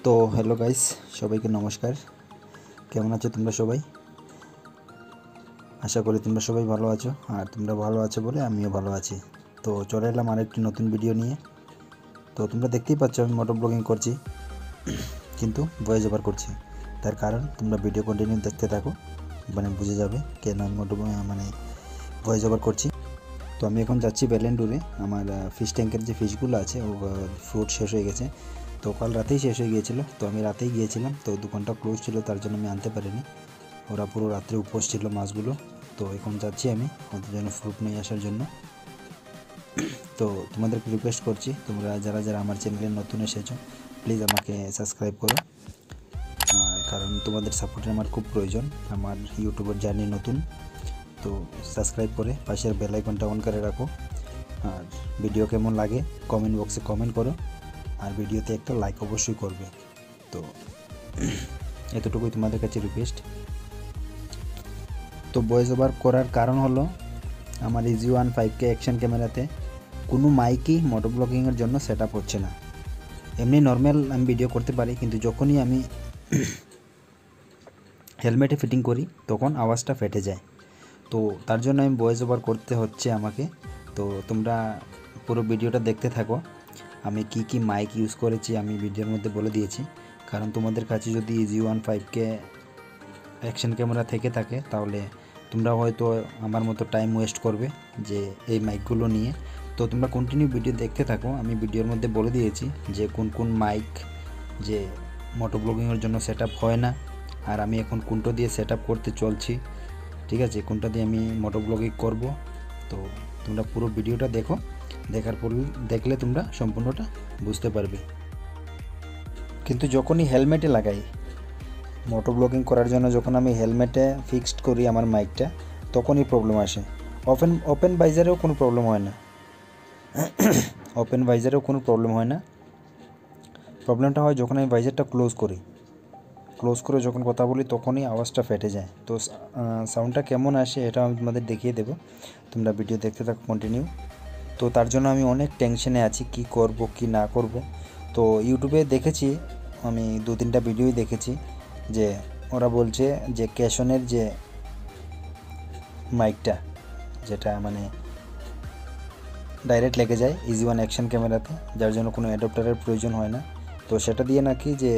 তো hello guys, সবাইকে নমস্কার। কেমন আছো তোমরা সবাই? আশা করি তোমরা সবাই ভালো আছো, আর তোমরা ভালো আছো বলে আমিও ভালো আছি। তো চলে এলাম আরেকটি নতুন ভিডিও নিয়ে। তো তোমরা দেখতেই পাচ্ছ আমি মোটর ব্লগিং করছি, কিন্তু ভয়েস ওভার করছি। তার কারণ তোমরা ভিডিও কন্টিনিউ দেখতে থাকো, মানে বুঝে যাবে কেন আমি ভয়েস ওভার করছি। তো আমি এখন যাচ্ছি বেলেন্ডুরে। আমার ফিশ ট্যাঙ্কের যে ফিশগুলো আছে ও ফ্রুট শেষ হয়ে গেছে। তো কাল রাতেই শেষ হয়ে গিয়েছিলো, তো আমি রাতেই গিয়েছিলাম, তো দোকানটা ক্লোজ ছিল, তার জন্য আমি আনতে পারিনি। ওরা পুরো রাত্রে উপোস ছিল মাছগুলো। তো এখন যাচ্ছি আমি ওদের জন্য ফ্রুট নিয়ে আসার জন্য। তো তোমাদেরকে রিকোয়েস্ট করছি, তোমরা যারা যারা আমার চ্যানেলে নতুন এসেছো প্লিজ আমাকে সাবস্ক্রাইব করো, কারণ তোমাদের সাপোর্টের আমার খুব প্রয়োজন। আমার ইউটিউবের জার্নি নতুন, তো সাবস্ক্রাইব করে পাশের বেল আইকনটা অন করে রাখো। আর ভিডিও কেমন লাগে কমেন্ট বক্সে কমেন্ট করো, আর ভিডিওতে একটা লাইক অবশ্যই করবে। তো এতটুকুই তোমাদের কাছে রিকোয়েস্ট। তো ভয়েস ওভার করার কারণ হলো আমার EZ-1 5K অ্যাকশন ক্যামেরাতে কোনো মাইকই মোটো ব্লগিংয়ের জন্য সেট আপ হচ্ছে না। এমনি নর্মাল আমি ভিডিও করতে পারি, কিন্তু যখনই আমি হেলমেটে ফিটিং করি তখন আওয়াজটা ফেটে যায়। তো তার জন্য আমি ভয়েস ওভার করতে হচ্ছে আমাকে। তো তোমরা পুরো ভিডিওটা দেখতে থাকো। আমি কি মাইক ইউজ করেছি আমি ভিডিওর মধ্যে বলে দিয়েছি, কারণ তোমাদের কাছে যদি EZ-1 5K অ্যাকশন ক্যামেরা থেকে থাকে তাহলে তোমরা হয়তো আমার মতো টাইম ওয়েস্ট করবে যে এই মাইকগুলো নিয়ে। তো তোমরা কন্টিনিউ ভিডিও দেখতে থাকো। আমি ভিডিওর মধ্যে বলে দিয়েছি যে কোন মাইক যে মোটো ব্লগিংয়ের জন্য সেট আপ হয় না, আর আমি এখন কোনটা দিয়ে সেট আপ করতে চলছি, ঠিক আছে, কোনটা দিয়ে আমি মোটো ব্লগিং করব। তো তোমরা পুরো ভিডিওটা দেখো, দেখার পর দেখলে তোমরা সম্পূর্ণটা বুঝতে পারবে। কিন্তু যখনই হেলমেটে লাগাই মোটো ব্লগিং করার জন্য, যখন আমি হেলমেটে ফিক্সড করি আমার মাইকটা, তখনই প্রবলেম আসে। ওপেন ভাইজারেও কোনো প্রবলেম হয় না, ওপেন ভাইজারেও কোনো প্রবলেম হয় না। প্রবলেমটা হয় যখন আমি ভাইজারটা ক্লোজ করে যখন কথা বলি তখনই আওয়াজটা ফেটে যায়। তো সাউন্ডটা কেমন আসে এটা আমি তোমাদের দেখিয়ে দেবো, তোমরা ভিডিও দেখতে থাকো কন্টিনিউ। তো তার জন্য আমি অনেক টেনশনে আছি, কি করব কি না করব। তো ইউটিউবে দেখেছি, আমি 2-3টা ভিডিওই দেখেছি যে ওরা বলছে যে ক্যাশনের যে মাইকটা, যেটা মানে ডাইরেক্ট লেগে যায় EZ-1 অ্যাকশন ক্যামেরাতে, যার জন্য কোনো অ্যাডাপ্টারের প্রয়োজন হয় না। তো সেটা দিয়ে নাকি যে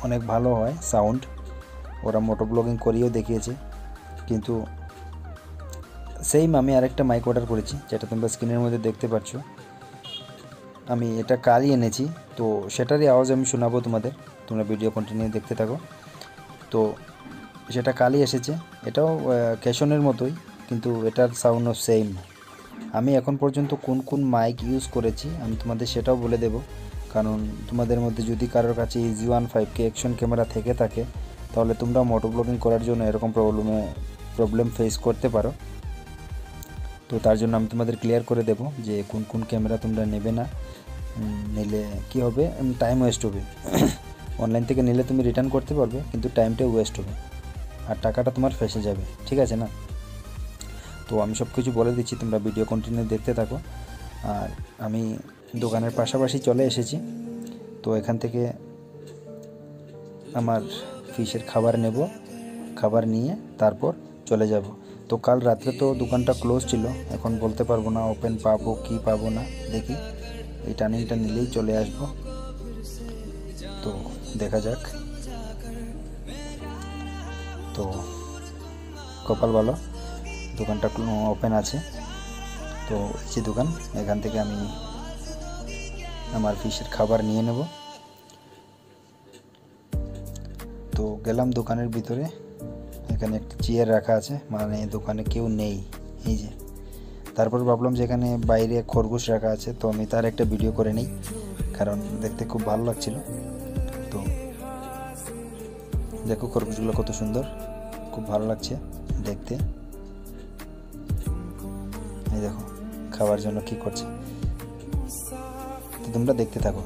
অনেক ভালো হয় সাউন্ড, ওরা মোটো ব্লগিং করিয়েও দেখিয়েছে। কিন্তু সেম আমি আরেকটা মাইক অর্ডার করেছি, যেটা তোমরা স্ক্রিনের মধ্যে দেখতে পাচ্ছ। আমি এটা কালই এনেছি, তো সেটারই আওয়াজ আমি শোনাবো তোমাদের, তোমরা ভিডিও কন্টিনিউ দেখতে থাকো। তো সেটা কালই এসেছে, এটাও ক্যাশনের মতোই, কিন্তু এটার সাউন্ডও সেম। আমি এখন পর্যন্ত কোন মাইক ইউজ করেছি আমি তোমাদের সেটাও বলে দেব, কারণ তোমাদের মধ্যে যদি কারোর কাছে EZ-1 5K অ্যাকশন ক্যামেরা থেকে থাকে তাহলে তোমরা মোটো ব্লগিং করার জন্য এরকম প্রবলেম ফেস করতে পারো। তো তার জন্য আমি তোমাদের ক্লিয়ার করে দেব যে কোন ক্যামেরা তোমরা নেবে না, নিলে কি হবে, টাইম ওয়েস্ট হবে। অনলাইন থেকে নিলে তুমি রিটার্ন করতে পারবে, কিন্তু টাইমটাও ওয়েস্ট হবে আর টাকাটা তোমার ফেসে যাবে, ঠিক আছে না? তো আমি সব কিছু বলে দিচ্ছি, তোমরা ভিডিও কন্টিনিউ দেখতে থাকো। আর আমি দোকানের পাশাপাশি চলে এসেছি, তো এখান থেকে আমার ফিশের খাবার নেব, খাবার নিয়ে তারপর চলে যাব। তো কাল রাত্রে তো দোকানটা ক্লোজ ছিল, এখন বলতে পারবো না ওপেন পাবো কি পাবো না, দেখি এই টার্নিংটা নিলেই চলে আসব। তো দেখা যাক। তো কপাল ভালো, দোকানটা ওপেন আছে। তো এই যে দোকান, এখান থেকে আমি আমার ফিশের খাবার নিয়ে নেব। তো গেলাম দোকানের ভিতরে, এখানে একটা চেয়ার রাখা আছে, মানে দোকানে কেউ নেই, এই যে। তারপর ভাবলাম যে এখানে বাইরে খরগোশ রাখা আছে, তো আমি তার একটা ভিডিও করে নিই, কারণ দেখতে খুব ভালো লাগছিল। তো দেখো খরগোশগুলো কত সুন্দর, খুব ভালো লাগছে দেখতে। এই দেখো খাওয়ার জন্য কি করছে, তো তোমরা দেখতে থাকো।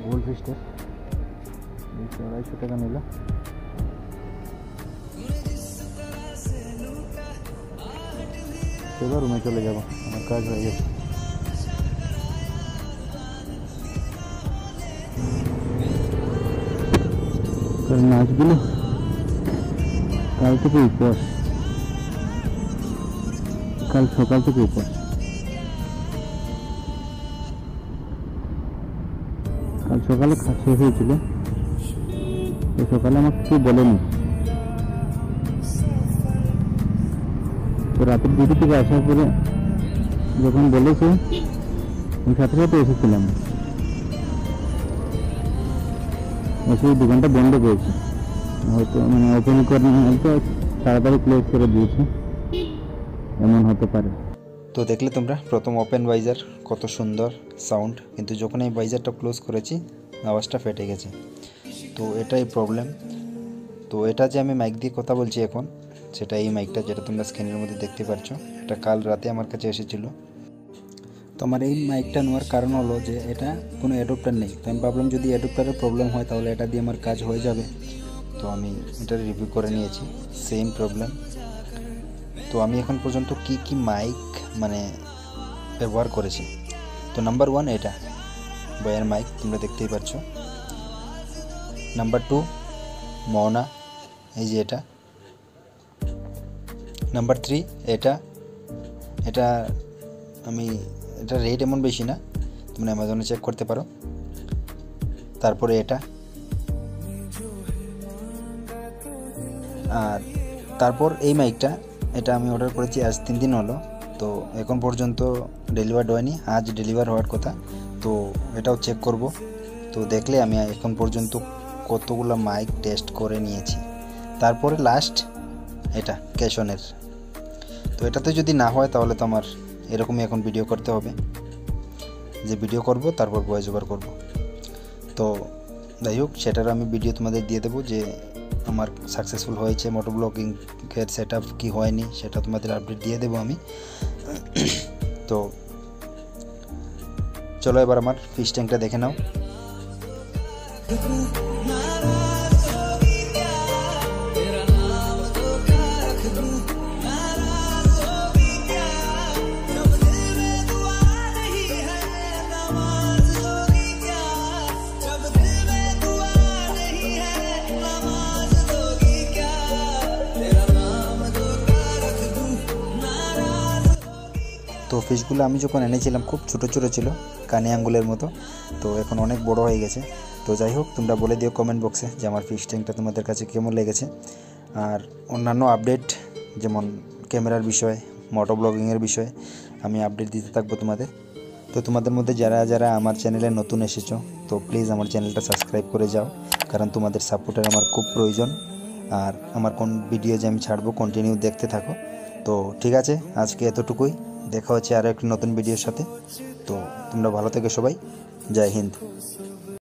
গোল ফিস্টের 200-250 টাকা নিল। এবার রুমে চলে যাব, আমার কাজ হয়ে গেছে। মাছগুলো কাল থেকে উপর, কাল সকাল থেকে উপর। কাল সকালে শেষ হয়েছিল, তো সকালে আমাকে কেউ বলেনি। তো রাতের ডিউটি থেকে আসার পরে যখন বলেছে আমি সাথে সাথে এসেছিলাম, এসে দোকানটা বন্ধ করেছে, হয়তো মানে ওপেন করে হয়তো তাড়াতাড়ি ক্লোজ করে দিয়েছে, এমন হতে পারে। তো দেখলে তোমরা প্রথম ওপেন ভাইজার কত সুন্দর সাউন্ড, কিন্তু যখন এই ভাইজারটা ক্লোজ করেছি আওয়াজটা ফেটে গেছে। তো এটাই প্রবলেম। তো এটা যে আমি মাইক দিয়ে কথা বলছি এখন, সেটা এই মাইকটা যেটা তোমরা স্ক্রিনের মধ্যে দেখতে পাচ্ছ, এটা কাল রাতে আমার কাছে এসেছিল। তো আমার এই মাইকটা নেওয়ার কারণ হলো যে এটা কোনো অ্যাডাপ্টার নেই। তো আমি ভাবলাম যদি অ্যাডাপ্টারের প্রবলেম হয় তাহলে এটা দিয়ে আমার কাজ হয়ে যাবে। তো আমি এটা রিভিউ করে নিয়েছি, সেম প্রবলেম। তো আমি এখন পর্যন্ত কি মাইক মানে ব্যবহার করেছি। তো নাম্বার 1 এটা বয়ার মাইক, তোমরা দেখতেই পাচ্ছ। নাম্বার 2 মৌনা, এই যে এটা। নাম্বার 3 এটা আমি এটা রেট এমন বেশি না, তোমরা অ্যামাজনে চেক করতে পারো। তারপরে এটা, আর তারপর এই মাইকটা, এটা আমি অর্ডার করেছি আজ 3 দিন হলো। তো এখন পর্যন্ত ডেলিভার্ড হয়নি, আজ ডেলিভার হওয়ার কথা। তো এটাও চেক করব। তো দেখলে আমি এখন পর্যন্ত কতগুলো মাইক টেস্ট করে নিয়েছি। তারপরে লাস্ট এটা ক্যাশনের। তো এটাতে যদি না হয় তাহলে তো আমার এরকমই এখন ভিডিও করতে হবে, যে ভিডিও করব তারপর ভয়েস ওভার করব। তো যাই হোক, সেটারও আমি ভিডিও তোমাদের দিয়ে দেবো যে আমার সাকসেসফুল হয়েছে মোটো ব্লগিংয়ের সেট আপ কী হয়নি, সেটা তোমাদের আপডেট দিয়ে দেবো আমি। তো চলো এবার আমার ফিশ ট্যাঙ্কটা দেখে নাও। তো ফিশগুলো আমি যখন এনেছিলাম খুব ছোটো ছোটো ছিল, কানে আঙ্গুলের মতো। তো এখন অনেক বড় হয়ে গেছে। তো যাই হোক, তোমরা বলে দিও কমেন্ট বক্সে যে আমার ফিশ ট্যাঙ্কটা তোমাদের কাছে কেমন লেগেছে। আর অন্যান্য আপডেট যেমন ক্যামেরার বিষয়ে, মোটো ব্লগিংয়ের বিষয়ে আমি আপডেট দিতে থাকবো তোমাদের। তো তোমাদের মধ্যে যারা আমার চ্যানেলে নতুন এসেছো, তো প্লিজ আমার চ্যানেলটা সাবস্ক্রাইব করে যাও, কারণ তোমাদের সাপোর্টের আমার খুব প্রয়োজন। আর আমার কোন ভিডিও যে আমি ছাড়বো কন্টিনিউ দেখতে থাকো। তো ঠিক আছে, আজকে এতটুকুই। দেখা হচ্ছে আরও একটি নতুন ভিডিওর সাথে। তো তোমরা ভালো থেকো সবাই। জয় হিন্দ।